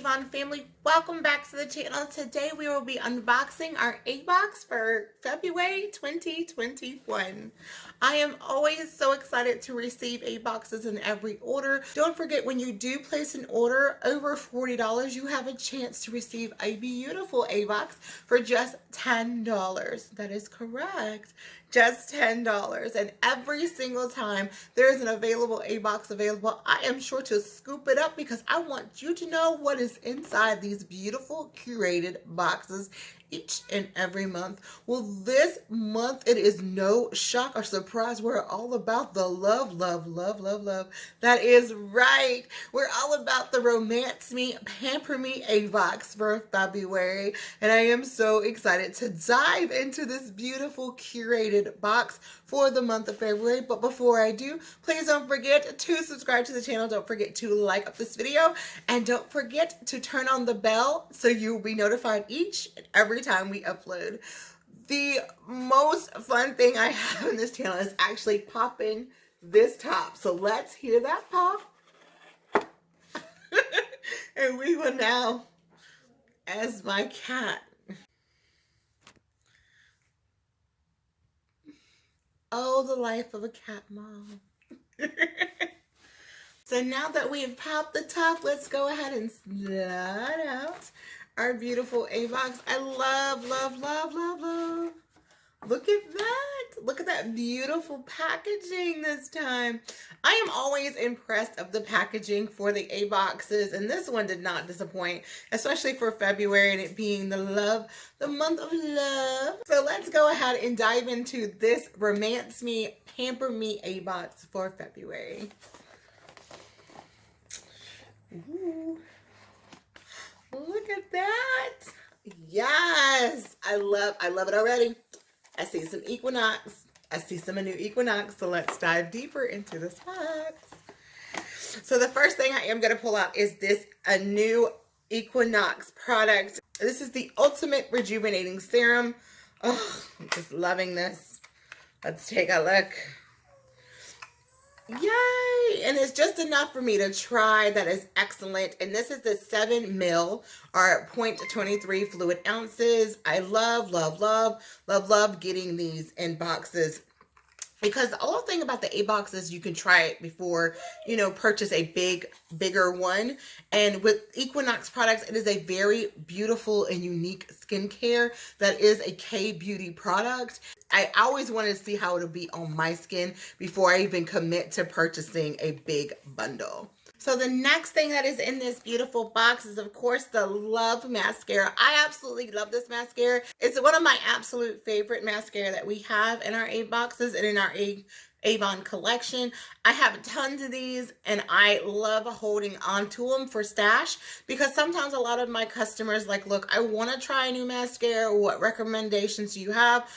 Avon family, welcome back to the channel. Today we will be unboxing our A box for February 2021. I am always so excited to receive A boxes in every order. Don't forget, when you do place an order over $40, you have a chance to receive a beautiful A box for just $10. That is correct. Just $10. And every single time there is an available A box available, I am sure to scoop it up because I want you to know what is inside these beautiful curated boxes each and every month. Well, this month it is no shock or surprise. We're all about the love, love, love, love, love. That is right. We're all about the Romance Me, Pamper Me A box for February. And I am so excited to dive into this beautiful curated box for the month of February. But before I do, please don't forget to subscribe to the channel. Don't forget to like up this video. And don't forget to turn on the bell so you'll be notified each and every time we upload. The most fun thing I have on this channel is actually popping this top. So let's hear that pop. And we will now, as my cat. Oh, the life of a cat mom. So now that we have popped the top, let's go ahead and slide out our beautiful A box. I love, love, love, love, love. Look at that. Look at that beautiful packaging this time. I am always impressed of the packaging for the A boxes, and this one did not disappoint, especially for February and it being the month of love. So let's go ahead and dive into this Romance Me, Pamper Me A box for February. Ooh. Look at that. Yes. I love it already. I see some Equinox. I see some new Equinox. So let's dive deeper into this box. So the first thing I am going to pull out is a new Equinox product. This is the Ultimate Rejuvenating Serum. Oh, I'm just loving this. Let's take a look. Yay! And it's just enough for me to try. That is excellent. And this is the 7 ml or 0.23 fluid ounces. I love, love, love, love, love getting these in boxes. Because the whole thing about the A box is you can try it before, you know, purchase a bigger one. And with Equinox products, it is a very beautiful and unique skincare that is a K-beauty product. I always want to see how it'll be on my skin before I even commit to purchasing a big bundle. So the next thing that is in this beautiful box is, of course, the Love Mascara. I absolutely love this mascara. It's one of my absolute favorite mascara that we have in our A boxes and in our Avon collection. I have tons of these and I love holding on to them for stash because sometimes a lot of my customers like, look, I want to try a new mascara. What recommendations do you have?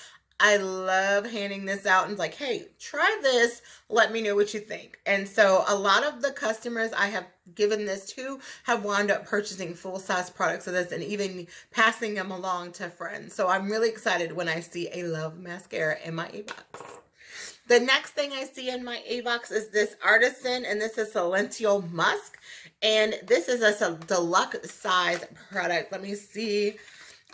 I love handing this out and like, hey, try this. Let me know what you think. And so a lot of the customers I have given this to have wound up purchasing full-size products of this and even passing them along to friends. So I'm really excited when I see a Love Mascara in my A box. The next thing I see in my A box is this Artisan, and this is Celestial Musk. And this is a deluxe size product. Let me see.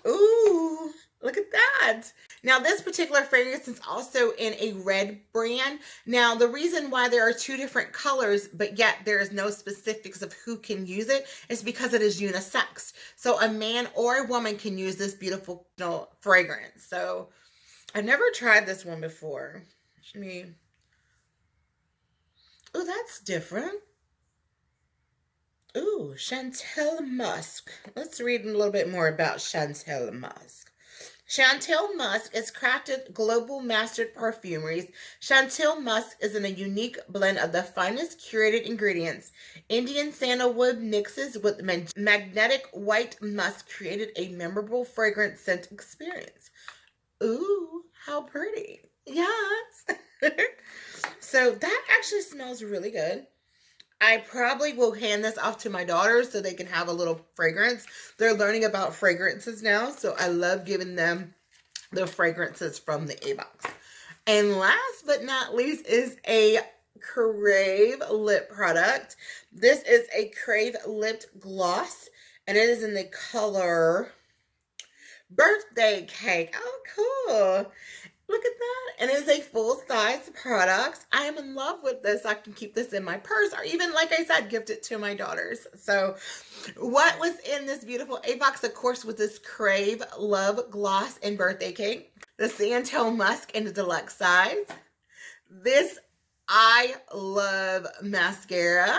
Ooh, look at that. Now, this particular fragrance is also in a red brand. Now, the reason why there are two different colors, but yet there is no specifics of who can use it is because it is unisex. So a man or a woman can use this beautiful fragrance. So I've never tried this one before. Oh, that's different. Ooh, Chantel Musk. Let's read a little bit more about Chantel Musk. Chantel Musk is crafted global mastered perfumeries. Chantel Musk is in a unique blend of the finest curated ingredients. Indian sandalwood mixes with magnetic white musk created a memorable fragrance scent experience. Ooh, how pretty. Yes. So that actually smells really good. I probably will hand this off to my daughters so they can have a little fragrance. They're learning about fragrances now, so I love giving them the fragrances from the A box. And last but not least is a Crave lip product. This is a Crave lipped gloss, And it is in the color Birthday Cake. Oh, cool. Look at that. And it's a full-size product. I am in love with this. I can keep this in my purse or even, like I said, gift it to my daughters. So what was in this beautiful A box, of course, was this Crave Love Gloss and Birthday Cake. The Santal Musk in the deluxe size. This I Love mascara.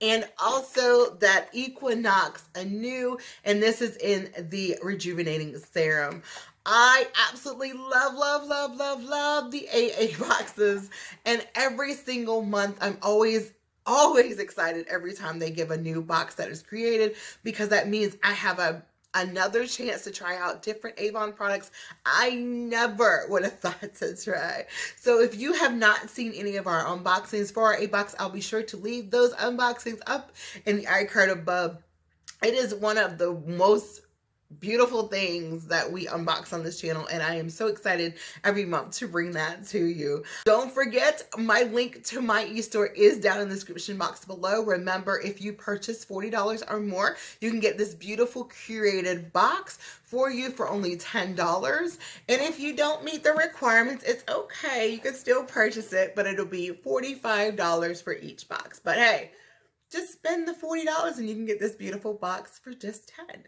And also that Equinox Anew. And this is in the Rejuvenating Serum. I absolutely love the AA boxes. And every single month, I'm always excited every time they give a new box that is created, because that means I have another chance to try out different Avon products I never would have thought to try. So if you have not seen any of our unboxings for our A box, I'll be sure to leave those unboxings up in the iCard above. It is one of the most beautiful things that we unbox on this channel, and I am so excited every month to bring that to you. Don't forget, my link to my e-store is down in the description box below. Remember, if you purchase $40 or more, you can get this beautiful curated box for you for only $10. And if you don't meet the requirements, it's okay. You can still purchase it, but it'll be $45 for each box. But hey, just spend the $40 and you can get this beautiful box for just $10.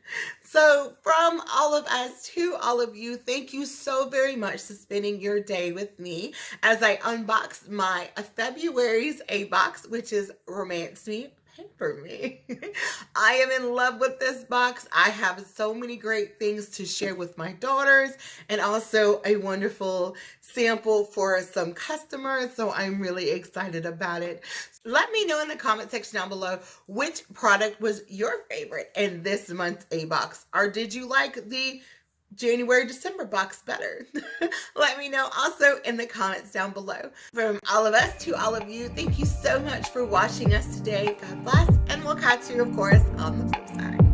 So from all of us to all of you, thank you so very much for spending your day with me as I unbox my February's A box, which is Romance Me, Pamper Me. I am in love with this box. I have so many great things to share with my daughters, and also a wonderful sample for some customers, so I'm really excited about it. Let me know in the comment section down below which product was your favorite in this month's A box, or did you like the January-December box better? Let me know also in the comments down below. From all of us to all of you, thank you so much for watching us today. God bless, and we'll catch you, of course, on the flip side.